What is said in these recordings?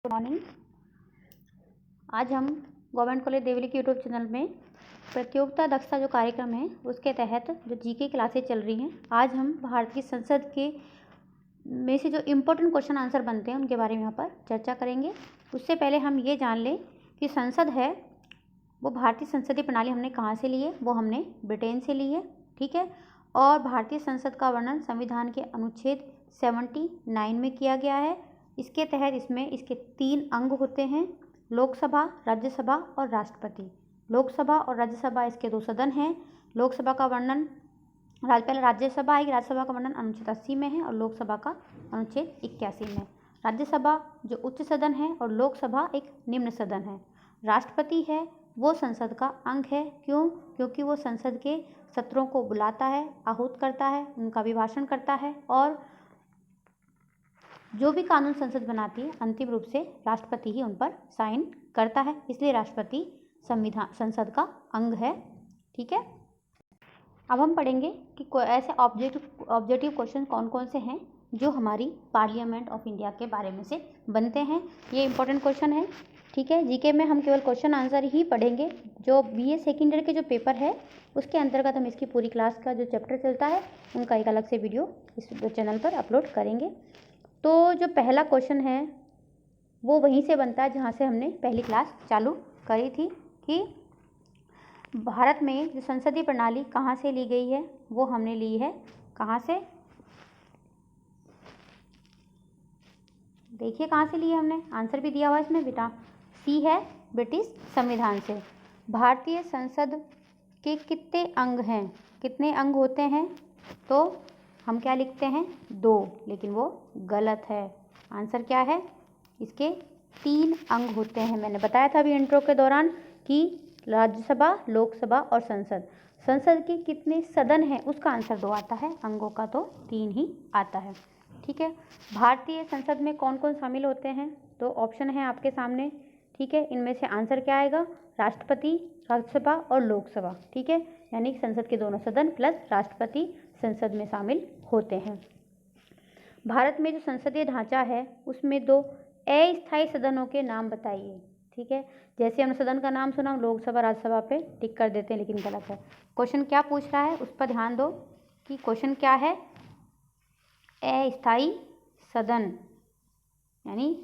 Good morning. आज हम government college Deoli के यूट्यूब चैनल में प्रतियोगिता दक्षता जो कार्यक्रम है उसके तहत जो जीके क्लासेज चल रही हैं, आज हम भारतीय संसद के में से जो इम्पोर्टेंट क्वेश्चन आंसर बनते हैं उनके बारे में यहाँ पर चर्चा करेंगे। उससे पहले हम ये जान लें कि संसद है वो भारतीय संसदीय प्रणाली हमने कहाँ से ली है, वो हमने ब्रिटेन से ली है। ठीक है। और भारतीय संसद का वर्णन संविधान के अनुच्छेद 79 में किया गया है। इसके तहत इसमें इसके 3 अंग होते हैं, लोकसभा, राज्यसभा और राष्ट्रपति। लोकसभा और राज्यसभा इसके 2 सदन हैं। लोकसभा का वर्णन पहले राज्यसभा आएगी, राज्यसभा का वर्णन अनुच्छेद 80 में है और लोकसभा का अनुच्छेद 81 में। राज्यसभा जो उच्च सदन है और लोकसभा एक निम्न सदन है। राष्ट्रपति है वो संसद का अंग है। क्यों? क्योंकि वो संसद के सत्रों को बुलाता है, आहूत करता है, उनका अभिभाषण करता है और जो भी कानून संसद बनाती है अंतिम रूप से राष्ट्रपति ही उन पर साइन करता है। इसलिए राष्ट्रपति संसद का अंग है। ठीक है। अब हम पढ़ेंगे कि ऐसे ऑब्जेक्टिव क्वेश्चन कौन कौन से हैं जो हमारी पार्लियामेंट ऑफ इंडिया के बारे में से बनते हैं। ये इंपॉर्टेंट क्वेश्चन है। ठीक है। जीके में हम केवल क्वेश्चन आंसर ही पढ़ेंगे। जो बीए सेकेंड ईयर के जो पेपर है उसके अंतर्गत हम इसकी पूरी क्लास का जो चैप्टर चलता है उनका एक अलग से वीडियो इस चैनल पर अपलोड करेंगे। तो जो पहला क्वेश्चन है वो वहीं से बनता है जहाँ से हमने पहली क्लास चालू करी थी कि भारत में जो संसदीय प्रणाली कहाँ से ली गई है, वो हमने ली है कहाँ से, देखिए कहाँ से ली है हमने, आंसर भी दिया हुआ है इसमें बेटा। सी है ब्रिटिश संविधान से। भारतीय संसद के कितने अंग हैं, कितने अंग होते हैं, तो हम क्या लिखते हैं 2, लेकिन वो गलत है। आंसर क्या है, इसके 3 अंग होते हैं। मैंने बताया था अभी इंट्रो के दौरान कि राज्यसभा, लोकसभा और संसद। संसद के कितने सदन हैं उसका आंसर 2 आता है, अंगों का तो 3 ही आता है। ठीक है। भारतीय संसद में कौन कौन शामिल होते हैं, तो ऑप्शन है आपके सामने। ठीक है। इनमें से आंसर क्या आएगा, राष्ट्रपति, राज्यसभा और लोकसभा। ठीक है। यानी संसद के दोनों सदन प्लस राष्ट्रपति संसद में शामिल होते हैं। भारत में जो संसदीय ढांचा है उसमें 2 अस्थायी सदनों के नाम बताइए। ठीक है। जैसे हमने सदन का नाम सुना, लोकसभा राज्यसभा पे टिक कर देते हैं, लेकिन गलत है। क्वेश्चन क्या पूछ रहा है उस पर ध्यान दो कि क्वेश्चन क्या है, अस्थायी सदन यानी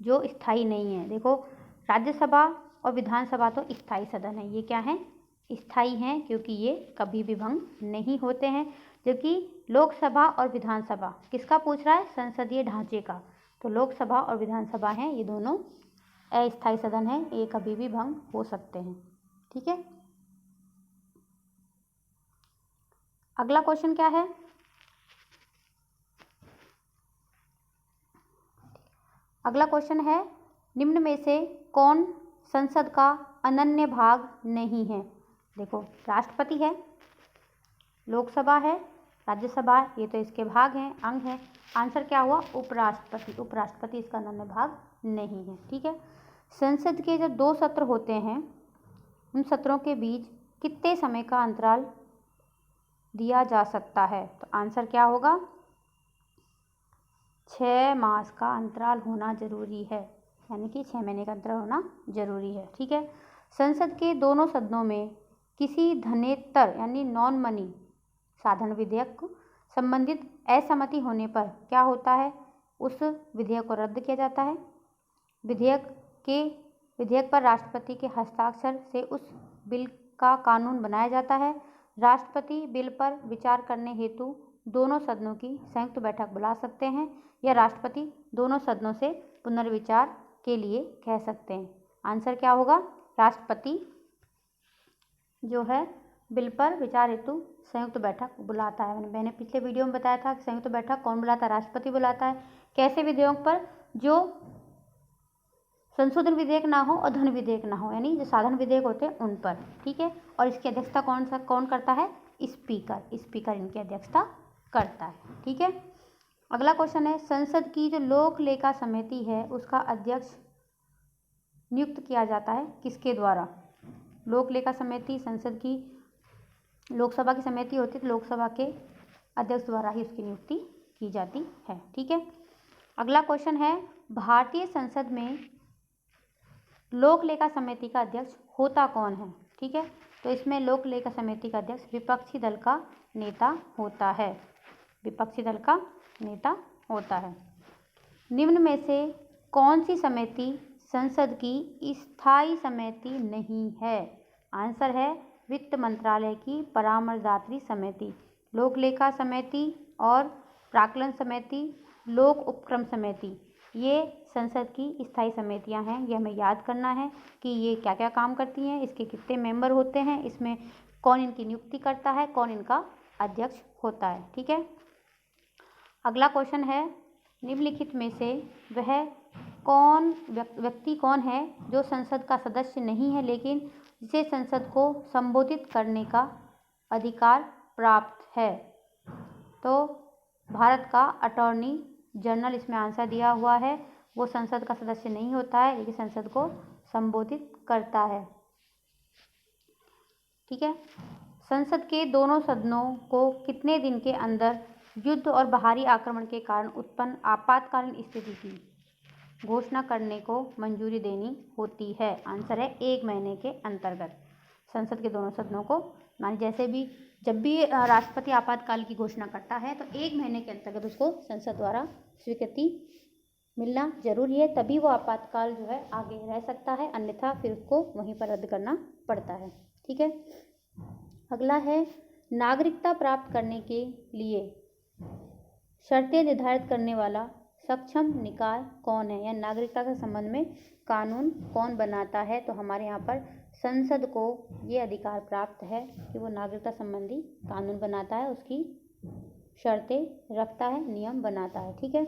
जो स्थायी नहीं है। देखो राज्यसभा और विधानसभा तो स्थायी सदन है, ये क्या है, स्थायी हैं, क्योंकि ये कभी भी भंग नहीं होते हैं। जबकि लोकसभा और विधानसभा किसका पूछ रहा है, संसदीय ढांचे का, तो लोकसभा और विधानसभा हैं, ये दोनों अस्थायी सदन हैं, ये कभी भी भंग हो सकते हैं। ठीक है। अगला क्वेश्चन क्या है, अगला क्वेश्चन है निम्न में से कौन संसद का अनन्य भाग नहीं है। देखो राष्ट्रपति है, लोकसभा है, राज्यसभा, ये तो इसके भाग हैं, अंग हैं। आंसर क्या हुआ, उपराष्ट्रपति। उपराष्ट्रपति इसका अनन्य भाग नहीं है। ठीक है। संसद के जो 2 सत्र होते हैं उन सत्रों के बीच कितने समय का अंतराल दिया जा सकता है, तो आंसर क्या होगा, 6 मास का अंतराल होना जरूरी है, यानी कि 6 महीने का अंतराल होना जरूरी है। ठीक है। संसद के दोनों सदनों में किसी धनेतर यानी नॉन मनी साधारण विधेयक संबंधित असहमति होने पर क्या होता है, उस विधेयक को रद्द किया जाता है। विधेयक पर राष्ट्रपति के हस्ताक्षर से उस बिल का कानून बनाया जाता है। राष्ट्रपति बिल पर विचार करने हेतु दोनों सदनों की संयुक्त बैठक बुला सकते हैं या राष्ट्रपति दोनों सदनों से पुनर्विचार के लिए कह सकते हैं। आंसर क्या होगा, राष्ट्रपति जो है बिल पर विचार हेतु संयुक्त बैठक बुलाता है। मैंने पिछले वीडियो में बताया था कि संयुक्त बैठक कौन बुलाता है, राष्ट्रपति बुलाता है। कैसे विधेयक पर, जो संशोधन विधेयक ना हो और धन विधेयक ना हो, यानी जो साधारण विधेयक होते हैं उन पर। ठीक है। और इसकी अध्यक्षता कौन करता है, स्पीकर। स्पीकर इनकी अध्यक्षता करता है। ठीक है। अगला क्वेश्चन है, संसद की जो लोक लेखा समिति है उसका अध्यक्ष नियुक्त किया जाता है किसके द्वारा। लोक लेखा समिति संसद की, लोकसभा की समिति होती है, तो लोकसभा के अध्यक्ष द्वारा ही उसकी नियुक्ति की जाती है। ठीक है। अगला क्वेश्चन है, भारतीय संसद में लोक लेखा समिति का अध्यक्ष होता कौन है? ठीक है, तो इसमें लोक लेखा समिति का अध्यक्ष विपक्षी दल का नेता होता है, विपक्षी दल का नेता होता है। निम्न में से कौन सी समिति संसद की स्थायी समिति नहीं है? आंसर है वित्त मंत्रालय की परामर्शदात्री समिति, लोक लेखा समिति और प्राक्कलन समिति, लोक उपक्रम समिति, ये संसद की स्थायी समितियां हैं। ये हमें याद करना है कि ये क्या क्या काम करती हैं, इसके कितने मेंबर होते हैं, इसमें कौन इनकी नियुक्ति करता है, कौन इनका अध्यक्ष होता है। ठीक है, अगला क्वेश्चन है, निम्नलिखित में से वह व्यक्ति कौन है जो संसद का सदस्य नहीं है लेकिन जिसे संसद को संबोधित करने का अधिकार प्राप्त है? तो भारत का अटॉर्नी जनरल इसमें आंसर दिया हुआ है। वो संसद का सदस्य नहीं होता है लेकिन संसद को संबोधित करता है। ठीक है, संसद के दोनों सदनों को कितने दिन के अंदर युद्ध और बाहरी आक्रमण के कारण उत्पन्न आपातकालीन स्थिति की घोषणा करने को मंजूरी देनी होती है? आंसर है 1 महीने के अंतर्गत। संसद के दोनों सदनों को, माने जैसे भी जब भी राष्ट्रपति आपातकाल की घोषणा करता है तो 1 महीने के अंतर्गत उसको संसद द्वारा स्वीकृति मिलना जरूरी है, तभी वो आपातकाल जो है आगे रह सकता है, अन्यथा फिर उसको वहीं पर रद्द करना पड़ता है। ठीक है, अगला है, नागरिकता प्राप्त करने के लिए शर्तें निर्धारित करने वाला सक्षम निकाय कौन है, या नागरिकता के संबंध में कानून कौन बनाता है? तो हमारे यहाँ पर संसद को ये अधिकार प्राप्त है कि वो नागरिकता संबंधी कानून बनाता है, उसकी शर्तें रखता है, नियम बनाता है। ठीक है,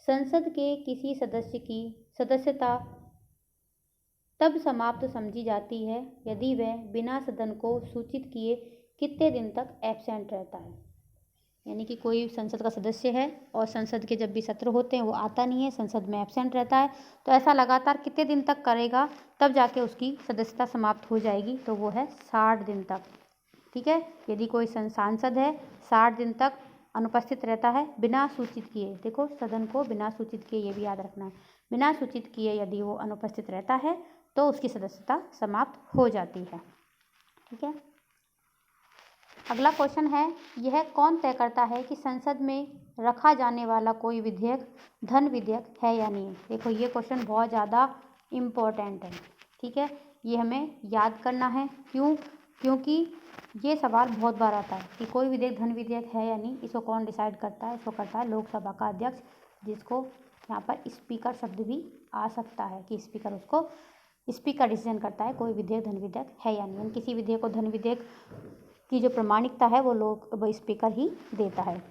संसद के किसी सदस्य की सदस्यता तब समाप्त समझी जाती है यदि वह बिना सदन को सूचित किए कितने दिन तक एब्सेंट रहता है। यानी कि कोई संसद का सदस्य है और संसद के जब भी सत्र होते हैं वो आता नहीं है, संसद में एब्सेंट रहता है, तो ऐसा लगातार कितने दिन तक करेगा तब जाके उसकी सदस्यता समाप्त हो जाएगी? तो वो है 60 दिन तक। ठीक है, यदि कोई सांसद है 60 दिन तक अनुपस्थित रहता है बिना सूचित किए, देखो सदन को बिना सूचित किए, ये भी याद रखना है, बिना सूचित किए यदि वो अनुपस्थित रहता है तो उसकी सदस्यता समाप्त हो जाती है। ठीक है, अगला क्वेश्चन है, यह कौन तय करता है कि संसद में रखा जाने वाला कोई विधेयक धन विधेयक है या नहीं? देखो ये क्वेश्चन बहुत ज़्यादा इम्पोर्टेंट है। ठीक है, ये हमें याद करना है। क्योंकि ये सवाल बहुत बार आता है कि कोई विधेयक धन विधेयक है या नहीं, इसको कौन डिसाइड करता है? इसको करता है लोकसभा का अध्यक्ष, जिसको यहाँ पर स्पीकर शब्द भी आ सकता है कि स्पीकर डिसीजन करता है कोई विधेयक धन विधेयक है या नहीं। किसी विधेयक को धन विधेयक की जो प्रामाणिकता है वो स्पीकर ही देता है।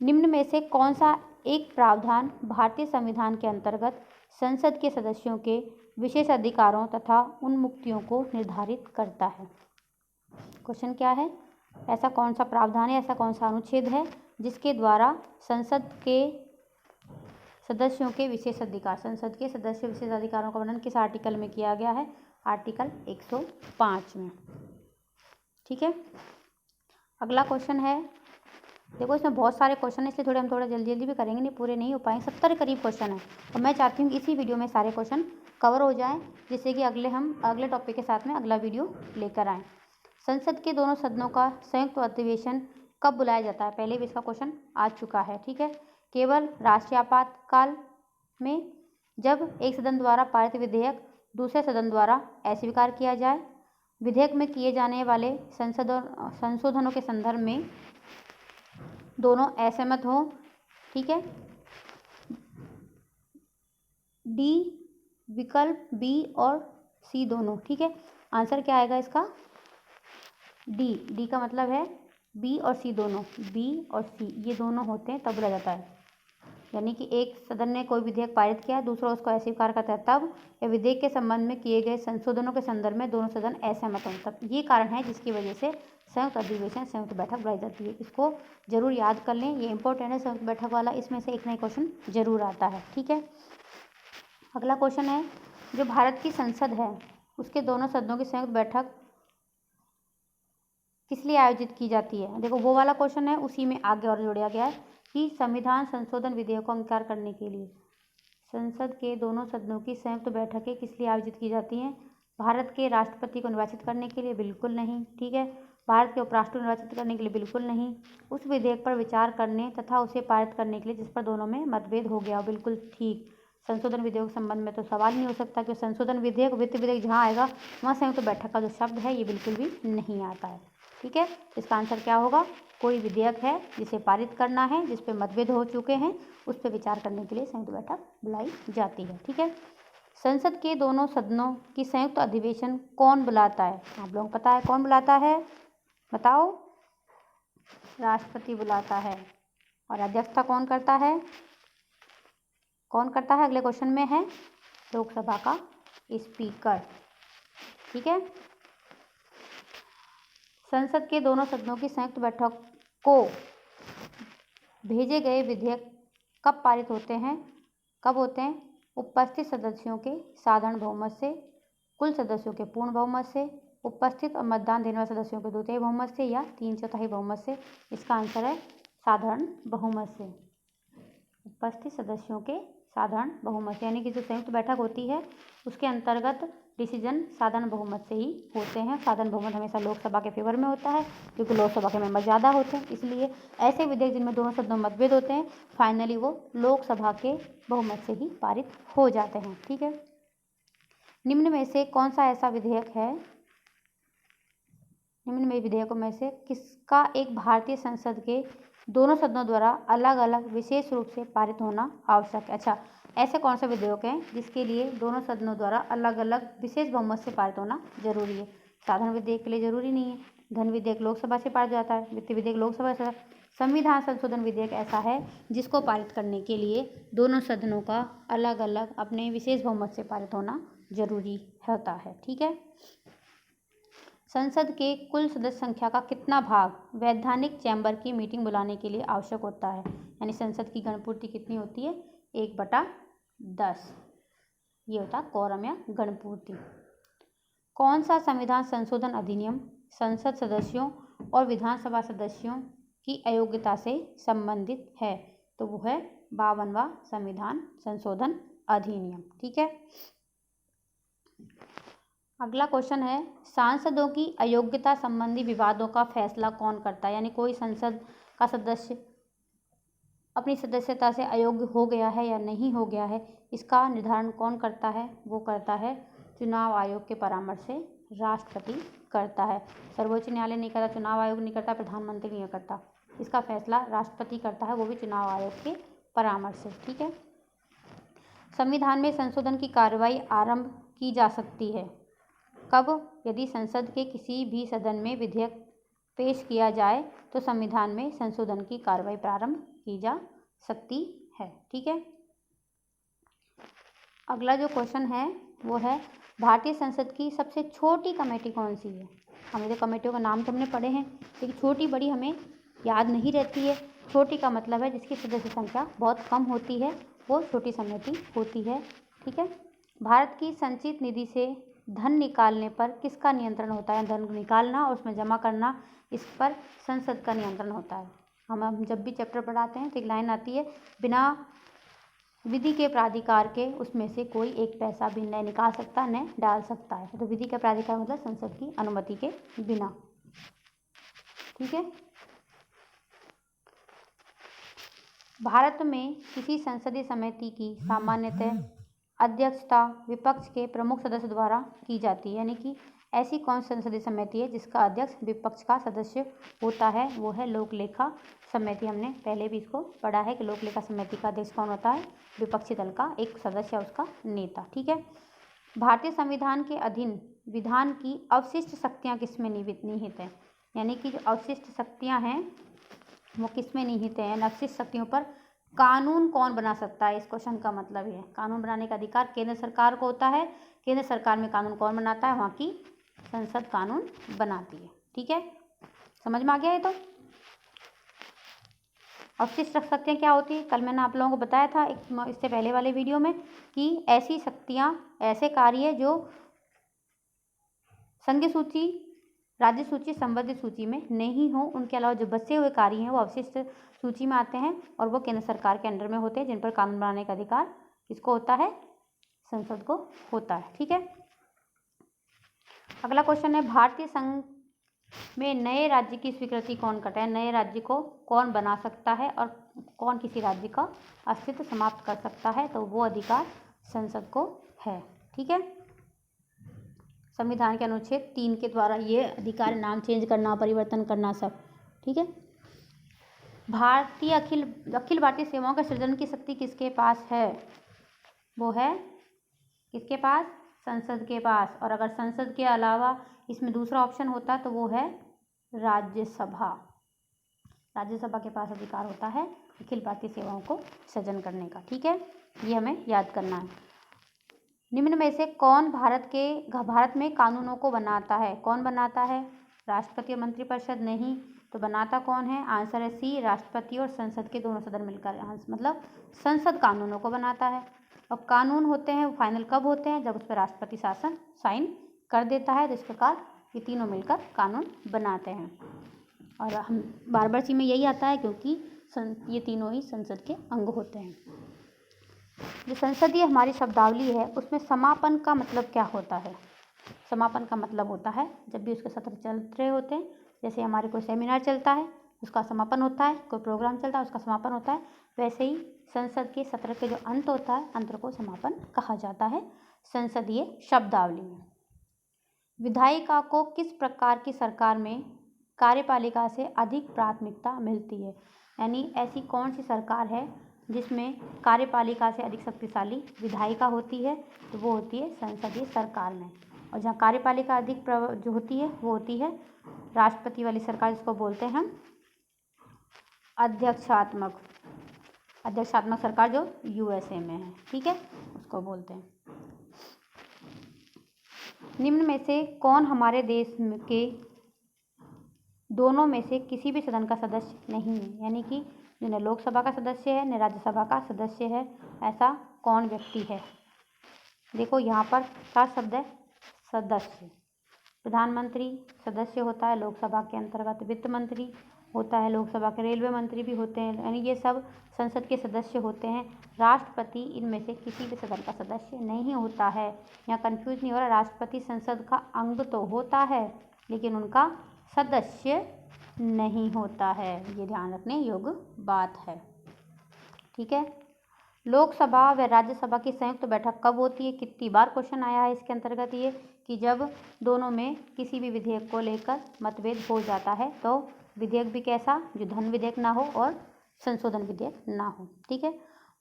निम्न में से कौन सा एक प्रावधान भारतीय संविधान के अंतर्गत संसद के सदस्यों के विशेष अधिकारों तथा उन्मुक्तियों को निर्धारित करता है? क्वेश्चन क्या है, ऐसा कौन सा प्रावधान है, ऐसा कौन सा अनुच्छेद है जिसके द्वारा संसद के सदस्यों के विशेष अधिकार, संसद के सदस्य विशेष अधिकारों का वर्णन किस आर्टिकल में किया गया है? आर्टिकल 105 में। ठीक है, अगला क्वेश्चन है, देखो इसमें बहुत सारे क्वेश्चन है इसलिए हम थोड़ा जल्दी भी करेंगे, नहीं पूरे नहीं हो पाएंगे, 70 करीब क्वेश्चन है और मैं चाहती हूँ कि इसी वीडियो में सारे क्वेश्चन कवर हो जाएं, जिससे कि अगले टॉपिक के साथ में अगला वीडियो लेकर आएँ। संसद के दोनों सदनों का संयुक्त अधिवेशन कब बुलाया जाता है? पहले भी इसका क्वेश्चन आ चुका है। ठीक है, केवल राष्ट्रीय आपातकाल में, जब एक सदन द्वारा पारित विधेयक दूसरे सदन द्वारा अस्वीकार किया जाए, विधेयक में किए जाने वाले संशोधनों के संदर्भ में दोनों असहमत हों। ठीक है, डी विकल्प बी और सी दोनों। ठीक है, आंसर क्या आएगा इसका? डी का मतलब है बी और सी दोनों, बी और सी ये दोनों होते हैं तब बुलाया जाता है। यानी कि एक सदन ने कोई विधेयक पारित किया, दूसरा उसको अस्वीकार करता है, तब या विधेयक के संबंध में किए गए संशोधनों के संदर्भ में दोनों सदन असहमत हों, तब ये कारण है जिसकी वजह से संयुक्त अधिवेशन, संयुक्त बैठक बुलाई जाती है। इसको जरूर याद कर लें, ये इंपॉर्टेंट है संयुक्त बैठक वाला, इसमें से एक नया क्वेश्चन जरूर आता है। ठीक है, अगला क्वेश्चन है, जो भारत की संसद है उसके दोनों सदनों की संयुक्त बैठक किस लिए आयोजित की जाती है? देखो वो वाला क्वेश्चन है, उसी में आगे और जोड़ा गया है कि संविधान संशोधन विधेयक को अंगीकार करने के लिए संसद के दोनों सदनों की संयुक्त बैठकें किस लिए आयोजित की जाती हैं? भारत के राष्ट्रपति को निर्वाचित करने के लिए? बिल्कुल नहीं। ठीक है। भारत के उपराष्ट्रपति को निर्वाचित करने के लिए? बिल्कुल नहीं। उस विधेयक पर विचार करने तथा उसे पारित करने के लिए जिस पर दोनों में मतभेद हो गया? बिल्कुल ठीक। संशोधन विधेयक के संबंध में तो सवाल नहीं हो सकता कि संशोधन विधेयक वित्त विधेयक जहाँ आएगा वहाँ संयुक्त बैठक का जो शब्द है ये बिल्कुल भी नहीं आता है। ठीक है। इसका आंसर क्या होगा? कोई विधेयक है जिसे पारित करना है, जिस पे मतभेद हो चुके हैं, उस पर विचार करने के लिए संयुक्त बैठक बुलाई जाती है। ठीक है। संसद के दोनों सदनों की संयुक्त अधिवेशन कौन बुलाता है? आप लोगों को पता है कौन बुलाता है? बताओ। राष्ट्रपति बुलाता है। और अध्यक्षता कौन करता है? कौन करता है? अगले क्वेश्चन में है लोकसभा का स्पीकर। ठीक है। संसद के दोनों सदनों की संयुक्त बैठक को भेजे गए विधेयक कब पारित होते हैं? कब होते हैं? उपस्थित सदस्यों के साधारण बहुमत से, कुल सदस्यों के पूर्ण बहुमत से, उपस्थित और मतदान देने वाले सदस्यों के द्वितीय बहुमत से या 3/4 बहुमत से। इसका आंसर है साधारण बहुमत से। उपस्थित सदस्यों के साधारण बहुमत से, यानी कि जो संयुक्त बैठक होती है उसके अंतर्गत डिसीजन साधारण बहुमत से ही होते हैं। साधारण बहुमत हमेशा लोकसभा के फेवर में होता है क्योंकि लोकसभा के मेंबर ज़्यादा होते हैं, इसलिए ऐसे विधेयक जिनमें दोनों सदनों में मतभेद होते हैं फाइनली वो लोकसभा के बहुमत से ही पारित हो जाते हैं। ठीक है। निम्न में से कौन सा ऐसा विधेयक है, निम्न में विधेयकों में से किसका एक भारतीय संसद के दोनों सदनों द्वारा अलग अलग विशेष रूप से पारित होना आवश्यक है? अच्छा, ऐसे कौन से विधेयक हैं जिसके लिए दोनों सदनों द्वारा अलग अलग विशेष बहुमत से पारित होना जरूरी है? साधारण विधेयक के लिए जरूरी नहीं है। धन विधेयक लोकसभा से पारित हो जाता है, वित्त विधेयक लोकसभा से। संविधान संशोधन विधेयक ऐसा है जिसको पारित करने के लिए दोनों सदनों का अलग अलग अपने विशेष बहुमत से पारित होना जरूरी होता है। ठीक है। संसद के कुल सदस्य संख्या का कितना भाग वैधानिक चैम्बर की मीटिंग बुलाने के लिए आवश्यक होता है? यानी संसद की गणपूर्ति कितनी होती है? 1/10 ये होता है कोरम या गणपूर्ति। कौन सा संविधान संशोधन अधिनियम संसद सदस्यों और विधानसभा सदस्यों की अयोग्यता से संबंधित है? तो वो है 52वां संविधान संशोधन अधिनियम। ठीक है। अगला क्वेश्चन है सांसदों की अयोग्यता संबंधी विवादों का फैसला कौन करता है? यानी कोई संसद का सदस्य अपनी सदस्यता से अयोग्य हो गया है या नहीं हो गया है, इसका निर्धारण कौन करता है? वो करता है चुनाव आयोग के परामर्श से राष्ट्रपति करता है। सर्वोच्च न्यायालय नहीं करता, चुनाव आयोग नहीं करता, प्रधानमंत्री नहीं करता, इसका फैसला राष्ट्रपति करता है, वो भी चुनाव आयोग के परामर्श से। ठीक है। संविधान में संशोधन की कार्रवाई आरंभ की जा सकती है कब? यदि संसद के किसी भी सदन में विधेयक पेश किया जाए तो संविधान में संशोधन की कार्रवाई प्रारंभ की जा सकती है। ठीक है। अगला जो क्वेश्चन है वो है भारतीय संसद की सबसे छोटी कमेटी कौन सी है? हमें तो कमेटियों का नाम तो हमने पढ़े हैं लेकिन छोटी बड़ी हमें याद नहीं रहती है। छोटी का मतलब है जिसकी सदस्य संख्या बहुत कम होती है, वो छोटी समिति होती है। ठीक है। भारत की संचित निधि से धन निकालने पर किसका नियंत्रण होता है? धन निकालना और उसमें जमा करना, इस पर संसद का नियंत्रण होता है। हम जब भी चैप्टर पढ़ाते हैं तो एक लाइन आती है बिना विधि के प्राधिकार के उसमें से कोई एक पैसा भी न निकाल सकता न डाल सकता है। तो विधि का प्राधिकार मतलब संसद की अनुमति के बिना। ठीक है। भारत में किसी संसदीय समिति की सामान्यतः अध्यक्षता विपक्ष के प्रमुख सदस्य द्वारा की जाती है। यानी कि ऐसी कौन संसदीय समिति है जिसका अध्यक्ष विपक्ष का सदस्य होता है? वो है लोक लेखा समिति। हमने पहले भी इसको पढ़ा है कि लोक लेखा समिति का अध्यक्ष कौन होता है? विपक्षी दल का एक सदस्य, उसका नेता। ठीक है। भारतीय संविधान के अधीन विधान की अवशिष्ट शक्तियाँ किसमें निहित हैं? यानी कि जो अवशिष्ट शक्तियाँ हैं वो किसमें निहित हैं? अवशिष्ट शक्तियों पर कानून कौन बना सकता है? इस क्वेश्चन का मतलब ये है कानून बनाने का अधिकार केंद्र सरकार को होता है। केंद्र सरकार में कानून कौन बनाता है? वहाँ की संसद कानून बनाती है। ठीक है। समझ में आ गया? ये तो अवशिष्ट शक्तियाँ क्या होती है? कल मैंने आप लोगों को बताया था इससे पहले वाले वीडियो में कि ऐसी शक्तियाँ, ऐसे कार्य जो संघीय सूची राज्य सूची संबंधित सूची में नहीं हो, उनके अलावा जो बचे हुए कार्य हैं वो अवशिष्ट सूची में आते हैं और वो केंद्र सरकार के अंडर में होते हैं, जिन पर कानून बनाने का अधिकार किसको होता है? संसद को होता है। ठीक है। अगला क्वेश्चन है, भारतीय संघ में नए राज्य की स्वीकृति कौन करता है? नए राज्य को कौन बना सकता है और कौन किसी राज्य का अस्तित्व समाप्त कर सकता है? तो वो अधिकार संसद को है। ठीक है। संविधान के अनुच्छेद 3 के द्वारा ये अधिकार, नाम चेंज करना, परिवर्तन करना, सब। ठीक है। अखिल भारतीय सेवाओं का सृजन की शक्ति किसके पास है? वो है किसके पास? संसद के पास। और अगर संसद के अलावा इसमें दूसरा ऑप्शन होता तो वो है राज्यसभा। राज्यसभा के पास अधिकार होता है अखिल भारतीय सेवाओं को सृजन करने का। ठीक है, ये हमें याद करना है। निम्न में से कौन भारत में कानूनों को बनाता है? कौन बनाता है? राष्ट्रपति और मंत्रिपरिषद नहीं, तो बनाता कौन है? आंसर है सी, राष्ट्रपति और संसद के दोनों सदन मिलकर। मतलब संसद कानूनों को बनाता है। और कानून होते हैं वो फाइनल कब होते हैं? जब उस पर राष्ट्रपति शासन साइन कर देता है। तो इस प्रकार ये तीनों मिलकर कानून बनाते हैं। और हम बार बार सी में यही आता है क्योंकि ये तीनों ही संसद के अंग होते हैं। जो संसदीय हमारी शब्दावली है उसमें समापन का मतलब क्या होता है? समापन का मतलब होता है जब भी उसके सत्र चल रहे होते हैं, जैसे हमारे कोई सेमिनार चलता है उसका समापन होता है, कोई प्रोग्राम चलता है उसका समापन होता है, वैसे ही संसद के सत्र के जो अंत होता है, अंत को समापन कहा जाता है संसदीय शब्दावली में। विधायिका को किस प्रकार की सरकार में कार्यपालिका से अधिक प्राथमिकता मिलती है? यानी ऐसी कौन सी सरकार है जिसमें कार्यपालिका से अधिक शक्तिशाली विधायिका होती है? तो वो होती है संसदीय सरकार में। और जहाँ कार्यपालिका अधिक जो होती है वो होती है राष्ट्रपति वाली सरकार, जिसको बोलते हैं हम अध्यक्षात्मक सरकार, जो यूएसए में है। ठीक है, उसको बोलते हैं। निम्न में से कौन हमारे देश के दोनों में से किसी भी सदन का सदस्य नहीं है? यानी कि न लोकसभा का सदस्य है न राज्यसभा का सदस्य है, ऐसा कौन व्यक्ति है? देखो यहाँ पर क्या शब्द है? सदस्य। प्रधानमंत्री सदस्य होता है लोकसभा के अंतर्गत, वित्त मंत्री होता है लोकसभा के, रेलवे मंत्री भी होते हैं, यानी ये सब संसद के सदस्य होते हैं। राष्ट्रपति इनमें से किसी भी सदन का सदस्य नहीं होता है। यहाँ कंफ्यूज नहीं हो रहा, राष्ट्रपति संसद का अंग तो होता है लेकिन उनका सदस्य नहीं होता है, ये ध्यान रखने योग्य बात है। ठीक है। लोकसभा व राज्यसभा की संयुक्त बैठक कब होती है? कितनी बार क्वेश्चन आया है इसके अंतर्गत ये कि जब दोनों में किसी भी विधेयक को लेकर मतभेद हो जाता है, तो विधेयक भी कैसा? जो धन विधेयक ना हो और संशोधन विधेयक ना हो। ठीक है।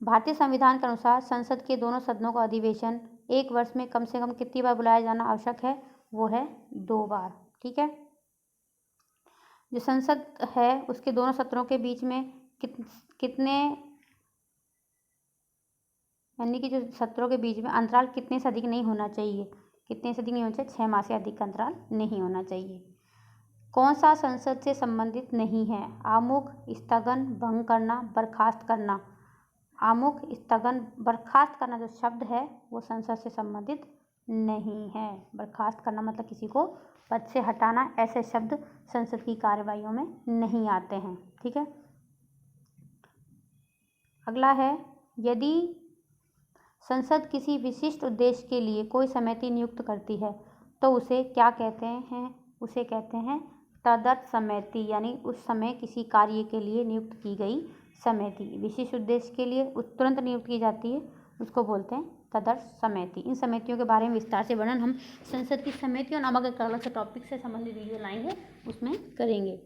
भारतीय संविधान के अनुसार संसद के दोनों सदनों का अधिवेशन एक वर्ष में कम से कम कितनी बार बुलाया जाना आवश्यक है? वो है 2 बार। ठीक है। जो संसद है उसके दोनों सत्रों के बीच में कितने, यानी कि जो सत्रों के बीच में अंतराल कितने से अधिक नहीं होना चाहिए? कितने से अधिक नहीं होना चाहिए? 6 माह से अधिक का अंतराल नहीं होना चाहिए। कौन सा संसद से संबंधित नहीं है? आमुख, स्थगन, भंग करना, बर्खास्त करना। आमुख, स्थगन, बर्खास्त करना जो शब्द है वो संसद से संबंधित नहीं है। बर्खास्त करना मतलब किसी को पद से हटाना, ऐसे शब्द संसद की कार्यवाहियों में नहीं आते हैं। ठीक है। अगला है, यदि संसद किसी विशिष्ट उद्देश्य के लिए कोई समिति नियुक्त करती है तो उसे क्या कहते हैं? उसे कहते हैं तदर्थ समिति, यानी उस समय किसी कार्य के लिए नियुक्त की गई समिति। विशिष्ट उद्देश्य के लिए तुरंत नियुक्त की जाती है, उसको बोलते हैं तदर्थ समिति। इन समितियों के बारे में विस्तार से वर्णन हम संसद की समितियों नामक एक अलग से टॉपिक से संबंधित वीडियो लाएंगे, उसमें करेंगे।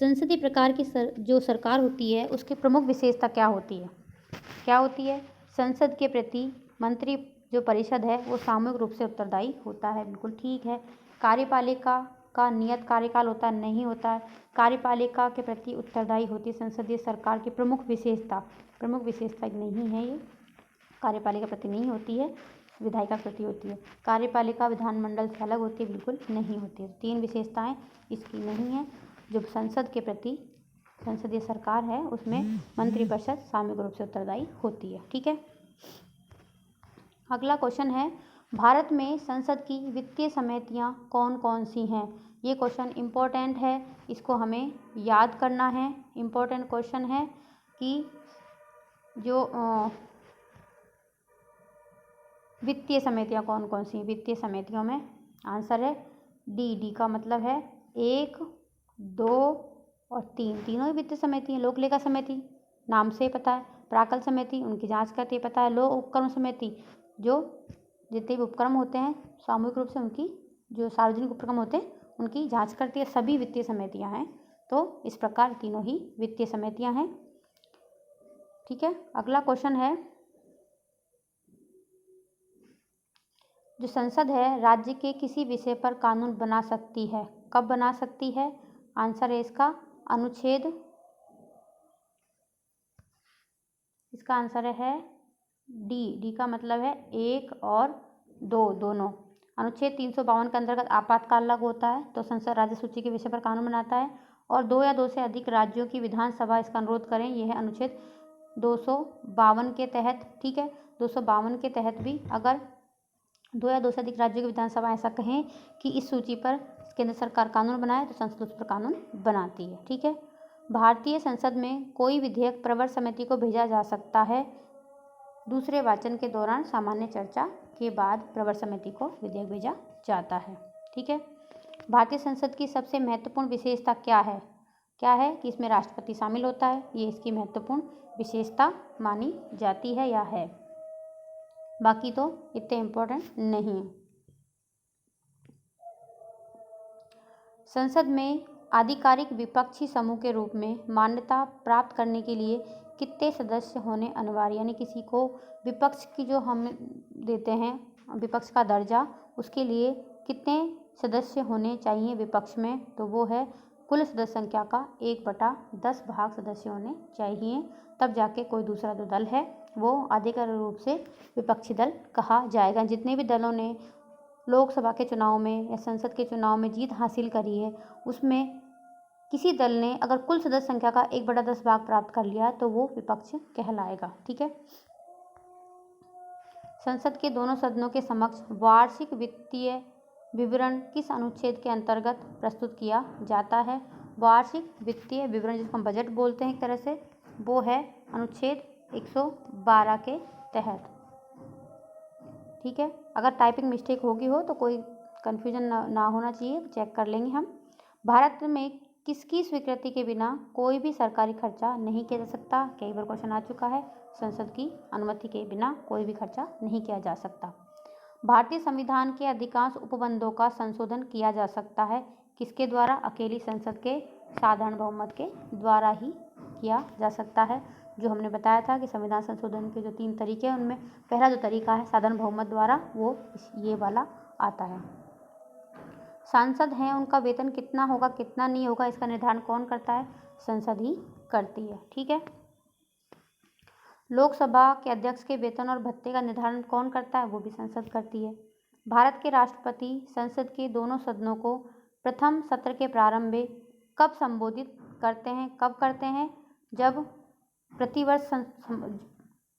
संसदीय प्रकार की जो सरकार होती है उसकी प्रमुख विशेषता क्या होती है? क्या होती है? संसद के प्रति मंत्री जो परिषद है वो सामूहिक रूप से उत्तरदायी होता है। बिल्कुल ठीक है। कार्यपालिका का नियत कार्यकाल होता है? नहीं होता है। कार्यपालिका के प्रति उत्तरदायी होती है संसदीय सरकार की प्रमुख विशेषता नहीं है ये, कार्यपालिका प्रति नहीं होती है, विधायिका प्रति होती है। कार्यपालिका विधानमंडल से अलग होती है? बिल्कुल नहीं होती है। 3 विशेषताएं इसकी नहीं है। जो संसद के प्रति संसदीय सरकार है उसमें मंत्रिपरिषद सामूहिक रूप से उत्तरदायी होती है। ठीक है। अगला क्वेश्चन है, भारत में संसद की वित्तीय समितियां कौन कौन सी हैं? ये क्वेश्चन इम्पोर्टेंट है, इसको हमें याद करना है। इम्पोर्टेंट क्वेश्चन है कि जो वित्तीय समितियाँ कौन कौन सी, वित्तीय समितियों में आंसर है डी का मतलब है 1, 2 और 3, तीनों ही वित्तीय समिति हैं। लोक लेखा समिति नाम से पता है, प्राकल समिति उनकी जांच करती है पता है, लोक उपक्रम समिति जो जितने भी उपक्रम होते हैं सामूहिक रूप से उनकी जो सार्वजनिक उपक्रम होते हैं उनकी जांच करती है, सभी वित्तीय समितियां हैं। तो इस प्रकार तीनों ही वित्तीय समितियां हैं। ठीक है, अगला क्वेश्चन है, जो संसद है राज्य के किसी विषय पर कानून बना सकती है, कब बना सकती है? आंसर है इसका अनुच्छेद, इसका आंसर है डी का मतलब है 1 और 2 दोनों। अनुच्छेद 352 के अंतर्गत आपातकाल लागू होता है तो संसद राज्य सूची के विषय पर कानून बनाता है, और 2 या 2 से अधिक राज्यों की विधानसभा इसका अनुरोध करें, यह है अनुच्छेद 252 के तहत। ठीक है, 252 के तहत भी अगर 2 या 2 से अधिक राज्यों की विधानसभा ऐसा कहें कि इस सूची पर केंद्र सरकार कानून बनाए तो संसद उस पर कानून बनाती है। ठीक है, भारतीय संसद में कोई विधेयक प्रवर समिति को भेजा जा सकता है दूसरे वाचन के दौरान सामान्य चर्चा के बाद प्रवर समिति को विधेयक भेजा जाता है। ठीक है, भारतीय संसद की सबसे महत्वपूर्ण विशेषता क्या है? क्या है कि इसमें राष्ट्रपति शामिल होता है, ये इसकी महत्वपूर्ण विशेषता मानी जाती है या है, बाकी तो इतने इम्पोर्टेंट नहीं है। संसद में आधिकारिक विपक्षी समूह के रूप में मान्यता प्राप्त करने के लिए कितने सदस्य होने अनिवार्य, यानी किसी को विपक्ष की जो हम देते हैं विपक्ष का दर्जा, उसके लिए कितने सदस्य होने चाहिए विपक्ष में? तो वो है कुल सदस्य संख्या का 1/10 भाग सदस्य होने चाहिए, तब जाके कोई दूसरा जो दल है वो आधिकारिक रूप से विपक्षी दल कहा जाएगा। जितने भी दलों ने लोकसभा के चुनाव में या संसद के चुनाव में जीत हासिल करी है, उसमें किसी दल ने अगर कुल सदस्य संख्या का 1/10 भाग प्राप्त कर लिया तो वो विपक्ष कहलाएगा। ठीक है, संसद के दोनों सदनों के समक्ष वार्षिक वित्तीय विवरण किस अनुच्छेद के अंतर्गत प्रस्तुत किया जाता है? वार्षिक वित्तीय विवरण जिसको हम बजट बोलते हैं एक तरह से, वो है अनुच्छेद 112 के तहत। ठीक है, अगर टाइपिंग मिस्टेक होगी हो तो कोई कन्फ्यूजन ना होना चाहिए, चेक कर लेंगे हम। भारत में किसकी स्वीकृति के बिना कोई भी सरकारी खर्चा नहीं किया जा सकता? कई बार क्वेश्चन आ चुका है, संसद की अनुमति के बिना कोई भी खर्चा नहीं किया जा सकता। भारतीय संविधान के अधिकांश उपबंधों का संशोधन किया जा सकता है किसके द्वारा? अकेली संसद के साधारण बहुमत के द्वारा ही किया जा सकता है। जो हमने बताया था कि संविधान संशोधन के जो 3 तरीके हैं उनमें पहला जो तरीका है साधारण बहुमत द्वारा, वो ये वाला आता है। सांसद हैं, उनका वेतन कितना होगा कितना नहीं होगा इसका निर्धारण कौन करता है? संसद ही करती है। ठीक है, लोकसभा के अध्यक्ष के वेतन और भत्ते का निर्धारण कौन करता है? वो भी संसद करती है। भारत के राष्ट्रपति संसद के दोनों सदनों को प्रथम सत्र के प्रारंभ में कब संबोधित करते हैं? कब करते हैं? जब प्रतिवर्ष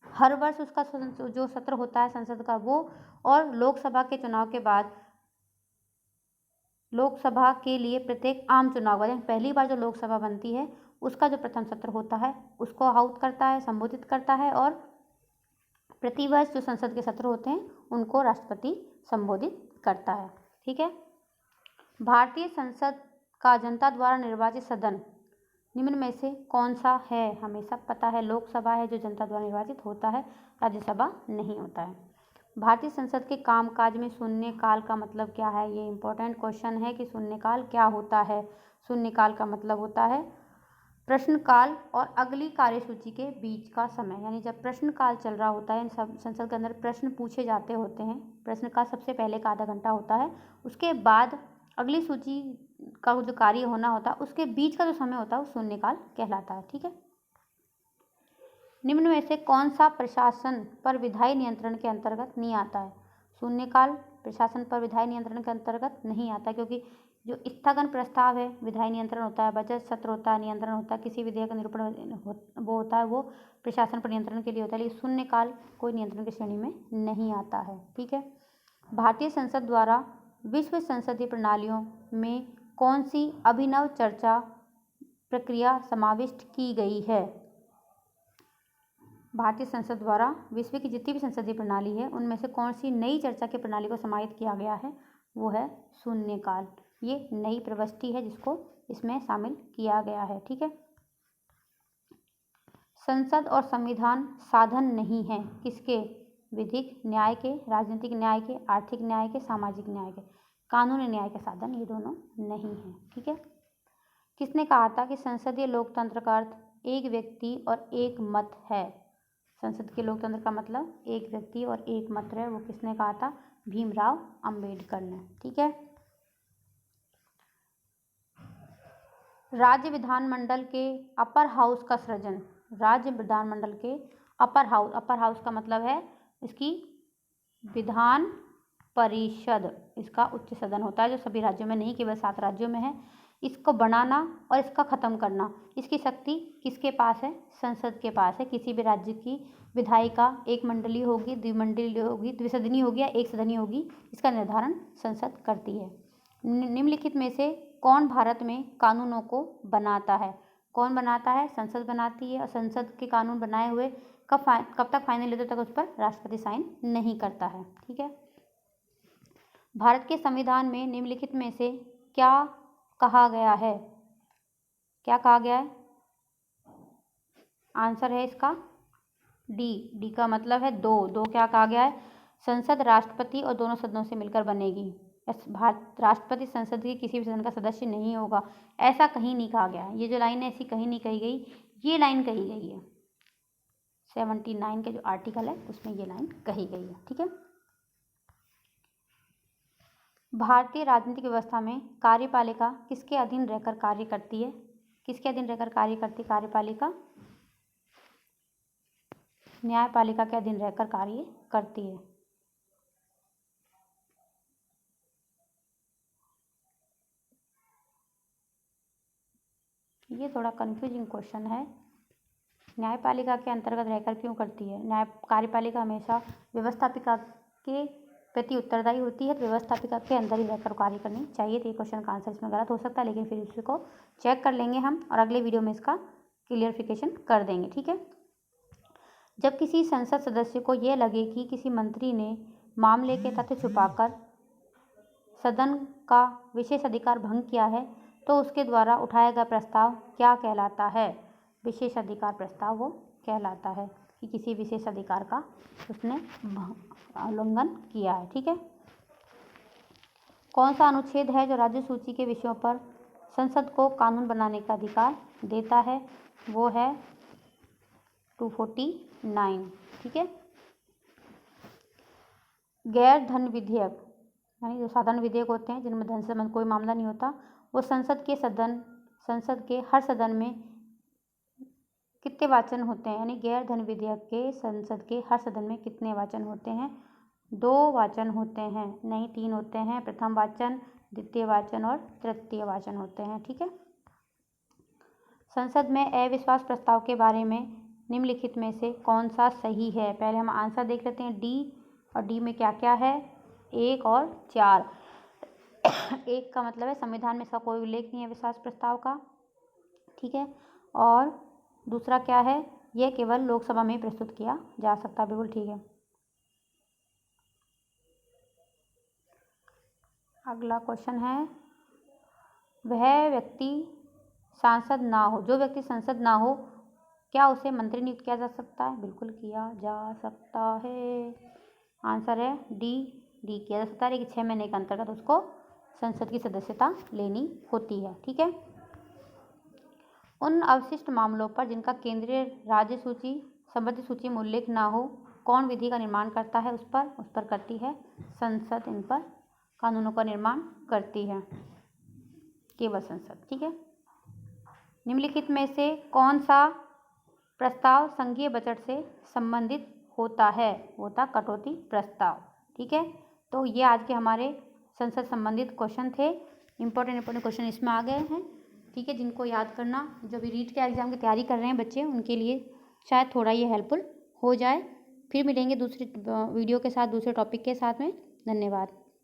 हर वर्ष उसका जो सत्र होता है संसद का वो, और लोकसभा के चुनाव के बाद लोकसभा के लिए प्रत्येक आम चुनाव का पहली बार जो लोकसभा बनती है उसका जो प्रथम सत्र होता है उसको आहूत करता है, संबोधित करता है, और प्रतिवर्ष जो संसद के सत्र होते हैं उनको राष्ट्रपति संबोधित करता है। ठीक है, भारतीय संसद का जनता द्वारा निर्वाचित सदन निम्न में से कौन सा है? हमें सब पता है लोकसभा है जो जनता द्वारा निर्वाचित होता है, राज्यसभा नहीं होता है। भारतीय संसद के कामकाज में शून्यकाल का मतलब क्या है? ये इंपॉर्टेंट क्वेश्चन है कि शून्यकाल क्या होता है। शून्यकाल का मतलब होता है प्रश्नकाल और अगली कार्यसूची के बीच का समय, यानी जब प्रश्नकाल चल रहा होता है, सब संसद के अंदर प्रश्न पूछे जाते होते हैं, प्रश्नकाल सबसे पहले का आधा घंटा होता है, उसके बाद अगली सूची का जो कार्य होना होता है उसके बीच का जो समय होता है वो शून्यकाल कहलाता है। ठीक है, निम्न में से कौन सा प्रशासन पर विधायी नियंत्रण के अंतर्गत नहीं आता है? शून्यकाल प्रशासन पर विधायी नियंत्रण के अंतर्गत नहीं आता, क्योंकि जो स्थगन प्रस्ताव है विधायी नियंत्रण होता है, बजट सत्र होता है नियंत्रण होता है, किसी विधेयक का निरूपण वो होता है वो प्रशासन पर नियंत्रण के लिए होता है, लेकिन शून्यकाल कोई नियंत्रण की श्रेणी में नहीं आता है। ठीक है, भारतीय संसद द्वारा विश्व संसदीय प्रणालियों में कौन सी अभिनव चर्चा प्रक्रिया समाविष्ट की गई है? भारतीय संसद द्वारा विश्व की जितनी भी संसदीय प्रणाली है उनमें से कौन सी नई चर्चा की प्रणाली को समाहित किया गया है? वो है शून्यकाल। ये नई प्रविष्टि है जिसको इसमें शामिल किया गया है। ठीक है। संसद और संविधान साधन नहीं है किसके? विधिक न्याय के, राजनीतिक न्याय के, आर्थिक न्याय के, सामाजिक न्याय के। कानूनी न्याय के साधन ये दोनों नहीं है। ठीक है। किसने कहा था कि संसदीय लोकतंत्र का अर्थ एक व्यक्ति और एक मत है? संसद के लोकतंत्र का मतलब एक व्यक्ति और एक मत है, वो किसने कहा था? भीमराव अंबेडकर ने। ठीक है। राज्य विधानमंडल के अपर हाउस का सृजन। राज्य विधानमंडल के अपर हाउस का मतलब है इसकी विधान परिषद, इसका उच्च सदन होता है जो सभी राज्यों में नहीं केवल 7 राज्यों में है। इसको बनाना और इसका ख़त्म करना, इसकी शक्ति किसके पास है? संसद के पास है। किसी भी राज्य की विधायिका एक मंडली होगी, द्विमंडलीय होगी, द्विसदनी होगी या एक सदनी होगी, इसका निर्धारण संसद करती है। निम्नलिखित में से कौन भारत में कानूनों को बनाता है? कौन बनाता है? संसद बनाती है। और संसद के कानून बनाए हुए कब तक फाइनल होते तक उस पर राष्ट्रपति साइन नहीं करता है। ठीक है। भारत के संविधान में निम्नलिखित में से क्या कहा गया है? क्या कहा गया है? आंसर है इसका डी का मतलब है दो क्या कहा गया है? संसद राष्ट्रपति और दोनों सदनों से मिलकर बनेगी। राष्ट्रपति संसद के किसी भी सदन का सदस्य नहीं होगा, ऐसा कहीं नहीं कहा गया है। ये जो लाइन है ऐसी कहीं नहीं कही गई, ये लाइन कही गई है 79 के जो आर्टिकल है उसमें ये लाइन कही गई है। ठीक है। भारतीय राजनीतिक व्यवस्था में कार्यपालिका किसके अधीन रहकर कार्य करती है? किसके अधीन रहकर कार्य करती है कार्यपालिका? न्यायपालिका के अधीन रहकर कार्य करती है। ये थोड़ा कंफ्यूजिंग क्वेश्चन है। न्यायपालिका के अंतर्गत रहकर क्यों करती है? कार्यपालिका हमेशा व्यवस्थापिका के प्रति उत्तरदायी होती है, तो व्यवस्थापिका के अंदर ही रहकर कार्य करनी चाहिए। तो ये क्वेश्चन का आंसर इसमें गलत हो सकता है, लेकिन फिर इसको चेक कर लेंगे हम और अगले वीडियो में इसका क्लियरिफिकेशन कर देंगे। ठीक है। जब किसी संसद सदस्य को यह लगे कि किसी मंत्री ने मामले के तथ्य छुपाकर सदन का विशेष अधिकार भंग किया है तो उसके द्वारा उठाया गया प्रस्ताव क्या कहलाता है? विशेष अधिकार प्रस्ताव वो कहलाता है कि किसी विशेष अधिकार का उसने उल्लंघन किया है। ठीक है। कौन सा अनुच्छेद है जो राज्य सूची के विषयों पर संसद को कानून बनाने का अधिकार देता है? वो है 249। ठीक है। गैर धन विधेयक यानी जो साधारण विधेयक होते हैं जिनमें धन से संबंधित कोई मामला नहीं होता, वो संसद के हर सदन में कितने वाचन होते हैं? यानी गैर धन विधेयक के संसद के हर सदन में कितने वाचन होते हैं? 2 वाचन होते हैं, नहीं 3 होते हैं। प्रथम वाचन, द्वितीय वाचन और तृतीय वाचन होते हैं। ठीक है। संसद में अविश्वास प्रस्ताव के बारे में निम्नलिखित में से कौन सा सही है? पहले हम आंसर देख लेते हैं डी, और डी में क्या क्या है? 1 और 4। 1 का मतलब है संविधान में इसका कोई उल्लेख नहीं है अविश्वास प्रस्ताव का। ठीक है। और दूसरा क्या है? यह केवल लोकसभा में प्रस्तुत किया जा सकता है। बिल्कुल ठीक है। अगला क्वेश्चन है, वह व्यक्ति सांसद ना हो, जो व्यक्ति सांसद ना हो क्या उसे मंत्री नियुक्त किया जा सकता है? बिल्कुल किया जा सकता है। आंसर है डी किया जा सकता है, लेकिन 6 महीने के अंतर्गत उसको संसद की सदस्यता लेनी होती है। ठीक है। उन अवशिष्ट मामलों पर जिनका केंद्रीय राज्य सूची संबंधित सूची में उल्लेख ना हो कौन विधि का निर्माण करता है? उस पर करती है संसद। इन पर कानूनों का निर्माण करती है केवल संसद। ठीक है। निम्नलिखित में से कौन सा प्रस्ताव संघीय बजट से संबंधित होता है? होता कटौती प्रस्ताव। ठीक है। तो ये आज के हमारे संसद संबंधित क्वेश्चन थे। इंपॉर्टेंट क्वेश्चन इसमें आ गए हैं। ठीक है। जिनको याद करना, जो भी रीट के एग्जाम की तैयारी कर रहे हैं बच्चे, उनके लिए शायद थोड़ा ये हेल्पफुल हो जाए। फिर मिलेंगे दूसरे वीडियो के साथ, दूसरे टॉपिक के साथ में। धन्यवाद।